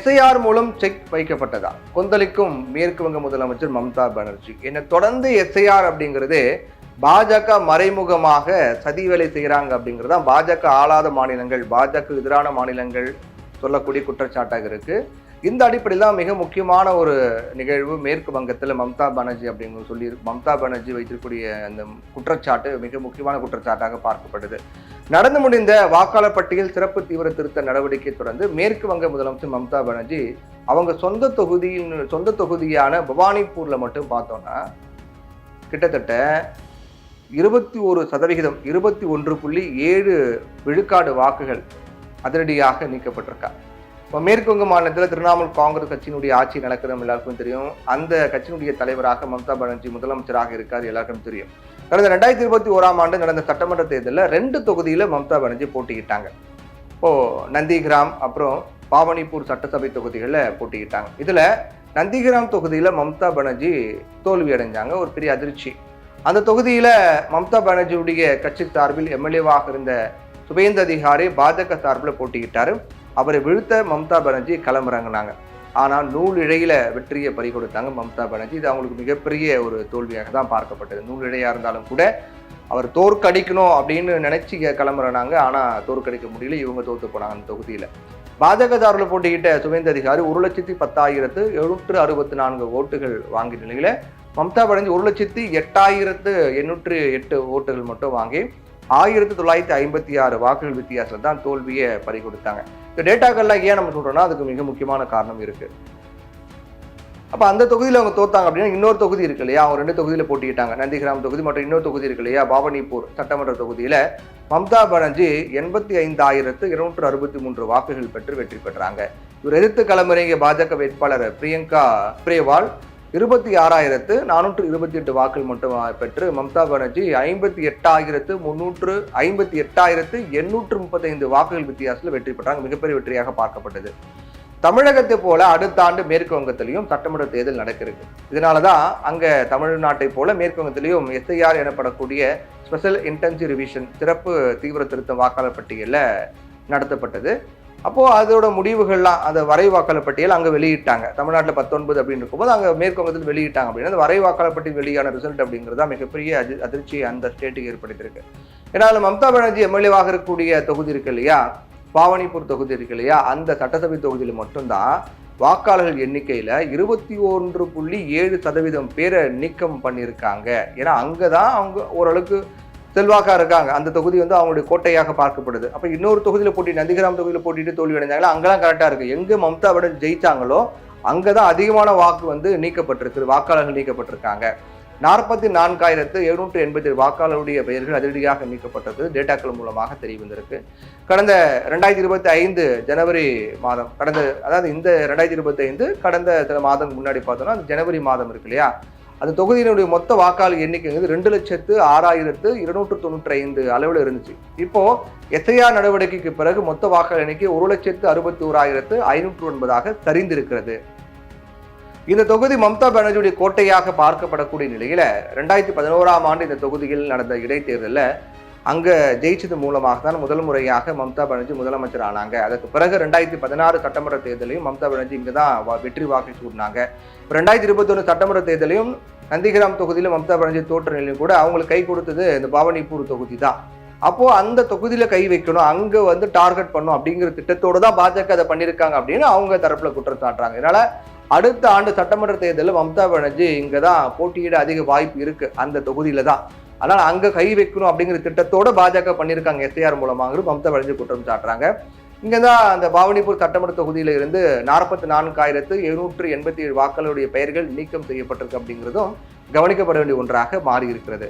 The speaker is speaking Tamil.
எஸ்ஐஆர் மூலம் செக் வைக்கப்பட்டதா கொந்தளிக்கும் மேற்கு வங்க முதலமைச்சர் மம்தா பானர்ஜி. என்ன தொடர்ந்து எஸ்ஐஆர் அப்படிங்கிறது பாஜக மறைமுகமாக சதி வேலை செய்யறாங்க அப்படிங்கிறது தான் பாஜக ஆளாத மாநிலங்கள், பாஜக எதிரான மாநிலங்கள் சொல்லக்கூடிய குற்றச்சாட்டாக இருக்கு. இந்த அடிப்படையில் தான் மிக முக்கியமான ஒரு நிகழ்வு மேற்கு வங்கத்தில் மம்தா பானர்ஜி அப்படிங்கிற சொல்லி மம்தா பானர்ஜி வைத்திருக்கக்கூடிய அந்த குற்றச்சாட்டு மிக முக்கியமான குற்றச்சாட்டாக பார்க்கப்படுது. நடந்து முடிந்த வாக்காளர் பட்டியல் சிறப்பு தீவிர திருத்த நடவடிக்கை தொடர்ந்து மேற்கு வங்க முதலமைச்சர் மம்தா பானர்ஜி அவங்க சொந்த தொகுதியான பவானிப்பூர்ல மட்டும் பார்த்தோம்னா கிட்டத்தட்ட 21%, 21.7 விழுக்காடு வாக்குகள் அதிரடியாக நீக்கப்பட்டிருக்கா. இப்போ மேற்கு வங்க மாநிலத்தில் திரிணாமுல் காங்கிரஸ் கட்சியினுடைய ஆட்சி நடக்கிறது எல்லாருக்கும் தெரியும். அந்த கட்சியினுடைய தலைவராக மம்தா பானர்ஜி முதலமைச்சராக இருக்கார், எல்லாருக்கும் தெரியும். கடந்த 2021 நடந்த சட்டமன்ற தேர்தலில் 2 தொகுதியில மம்தா பானர்ஜி போட்டிக்கிட்டாங்க. இப்போ நந்திகிராம் அப்புறம் பாவனிப்பூர் சட்டசபை தொகுதிகளில் போட்டிக்கிட்டாங்க. இதுல நந்திகிராம் தொகுதியில மம்தா பானர்ஜி தோல்வி அடைஞ்சாங்க. ஒரு பெரிய அதிர்ச்சி. அந்த தொகுதியில மம்தா பானர்ஜியுடைய கட்சி சார்பில் எம்எல்ஏவாக இருந்த சுபேந்த அதிகாரி பாஜக சார்பில் போட்டிக்கிட்டாரு. அவரை வீழ்த்த மம்தா பானர்ஜி களமிறங்கினாங்க. ஆனால் நூல் இழையில வெற்றியை பறி கொடுத்தாங்க மம்தா பானர்ஜி. இது அவங்களுக்கு மிகப்பெரிய ஒரு தோல்வியாக தான் பார்க்கப்பட்டது. நூல் இழையா இருந்தாலும் கூட அவர் தோற்கடிக்கணும் அப்படின்னு நினைச்சு கிளம்புறாங்க. ஆனா தோற்கடிக்க முடியல, இவங்க தோத்து போனாங்க. அந்த தொகுதியில பாஜக சார்பில் போட்டிக்கிட்ட சுபேந்த அதிகாரி 1,10,864 ஓட்டுகள் வாங்கிய நிலையில மம்தா பானர்ஜி 1,08,808 ஓட்டுகள் மட்டும் வாங்கி 1956 வாக்குகள் வித்தியாசம் தான் தோல்வியை பறி கொடுத்தாங்க. இந்த டேட்டாக்கள்லாம் ஏன் நம்ம சொல்றோம்னா அதுக்கு மிக முக்கியமான காரணம் இருக்கு. அப்ப அந்த தொகுதியில் அவங்க தோத்தாங்க அப்படின்னா இன்னொரு தொகுதி இருக்கு இல்லையா, அவங்க 2 தொகுதியில போட்டிக்கிட்டாங்க. நந்திகிராம் தொகுதி மற்றும் இன்னொரு தொகுதி இருக்கு இல்லையா, பாவனிப்பூர் சட்டமன்ற தொகுதியில மம்தா பானர்ஜி 85,263 வாக்குகள் பெற்று வெற்றி பெற்றாங்க. இவர் எதிர்த்து களமிறங்கிய பாஜக வேட்பாளர் பிரியங்கா பிரேவால் 26,428 வாக்குகள் மட்டும் பெற்று மம்தா பானர்ஜி 58,835 வாக்குகள் வித்தியாசத்தில் வெற்றி பெற்றாங்க. மிகப்பெரிய வெற்றியாக பார்க்கப்பட்டது. தமிழகத்தை போல அடுத்த ஆண்டு மேற்கு வங்கத்திலையும் சட்டமன்ற தேர்தல் நடக்கிறது. இதனாலதான் அங்க தமிழ்நாட்டை போல மேற்கு வங்கத்திலையும் எஸ்ஐஆர் எனப்படக்கூடிய ஸ்பெஷல் இன்டென்சிவ் ரிவிஷன் சிறப்பு தீவிர திருத்த வாக்காளர் பட்டியல்ல நடத்தப்பட்டது. அப்போ அதோட முடிவுகள்லாம் அந்த வரை வாக்காளர் பட்டியல் அங்க வெளியிட்டாங்க. தமிழ்நாட்டில் 19 அப்படின்னு இருக்கும்போது அங்க மேற்கு வங்கத்தில் வெளியிட்டாங்க அப்படின்னா அந்த வரை வாக்காளர் பட்டியல் வெளியான ரிசல்ட் அப்படிங்கிறதா மிகப்பெரிய அதிர்ச்சியை அந்த ஸ்டேட்டுக்கு ஏற்படுத்தியிருக்கு. ஏன்னா மம்தா பானர்ஜி எம்எல்ஏவாக இருக்கக்கூடிய தொகுதி இருக்கு இல்லையா, பாவனிப்பூர் தொகுதி இருக்கு இல்லையா, அந்த சட்டசபை தொகுதியில் மட்டும்தான் வாக்காளர்கள் எண்ணிக்கையில 21.7% பேரை நீக்கம் பண்ணியிருக்காங்க. ஏன்னா அங்கதான் அவங்க ஓரளவுக்கு செல்வாக்கா இருக்காங்க. அந்த தொகுதி அவங்களுடைய கோட்டையாக பார்க்கப்படுது. அப்ப இன்னொரு தொகுதியில போட்டி நந்திகிராம் தொகுதியில போட்டிட்டு தோல்வி அடைஞ்சாங்களா, அங்கெல்லாம் கரெக்டா இருக்கு. எங்க மம்தா பானர்ஜி ஜெயிச்சாங்களோ அங்கதான் அதிகமான வாக்கு நீக்கப்பட்டிருக்கு, வாக்காளர்கள் நீக்கப்பட்டிருக்காங்க. 44,787 வாக்காளருடைய பெயர்கள் அதிரடியாக நீக்கப்பட்டது டேட்டாக்கள் மூலமாக தெரிய வந்திருக்கு. கடந்த 2025 ஜனவரி மாதம் அதாவது இந்த 2025 கடந்த சில மாதம் முன்னாடி பார்த்தோம்னா அந்த ஜனவரி மாதம் இருக்கு இல்லையா, அந்த தொகுதியினுடைய மொத்த வாக்காளர் எண்ணிக்கை 2,06,295 அளவில் இருந்துச்சு. இப்போ எஸ்ஐஆர் நடவடிக்கைக்கு பிறகு மொத்த வாக்காளர் எண்ணிக்கை 1,61,509 சரிந்திருக்கிறது. இந்த தொகுதி மம்தா பானர்ஜியுடைய கோட்டையாக பார்க்கப்படக்கூடிய நிலையில 2011 இந்த தொகுதியில் நடந்த இடைத்தேர்தலில் அங்க ஜெயிச்சது மூலமாக தான் முதல் முறையாக மம்தா பானர்ஜி முதலமைச்சர் ஆனாங்க. அதற்கு பிறகு 2016 சட்டமன்ற தேர்தலையும் மம்தா பானர்ஜி இங்கதான் வெற்றி வாக்கை சூடினாங்க. 2021 சட்டமன்ற தேர்தலையும் நந்திகிராம் தொகுதியில மம்தா பானர்ஜி தோற்ற நிலையும் கூட அவங்களுக்கு கை கொடுத்தது இந்த பாவனிப்பூர் தொகுதி தான். அப்போ அந்த தொகுதியில கை வைக்கணும், அங்க டார்கெட் பண்ணும் அப்படிங்கிற திட்டத்தோடு தான் பாஜக அதை பண்ணியிருக்காங்க அப்படின்னு அவங்க தரப்புல குற்றம் சாட்டுறாங்க. இதனால அடுத்த ஆண்டு சட்டமன்ற தேர்தலில் மம்தா பானர்ஜி இங்கதான் போட்டியிட அதிக வாய்ப்பு இருக்கு, அந்த தொகுதியில தான். அதனால அங்க கை வைக்கணும் அப்படிங்கிற திட்டத்தோட பாஜக பண்ணியிருக்காங்க எஸ்ஐஆர் மூலமாக மம்தா பானர்ஜி குற்றம் சாட்டுறாங்க. இங்கதான் அந்த பாவனிப்பூர் சட்டமன்ற தொகுதியில இருந்து 44,787 வாக்காளருடைய பெயர்கள் நீக்கம் செய்யப்பட்டிருக்கு அப்படிங்கிறதும் கவனிக்கப்பட வேண்டிய ஒன்றாக மாறி இருக்கிறது.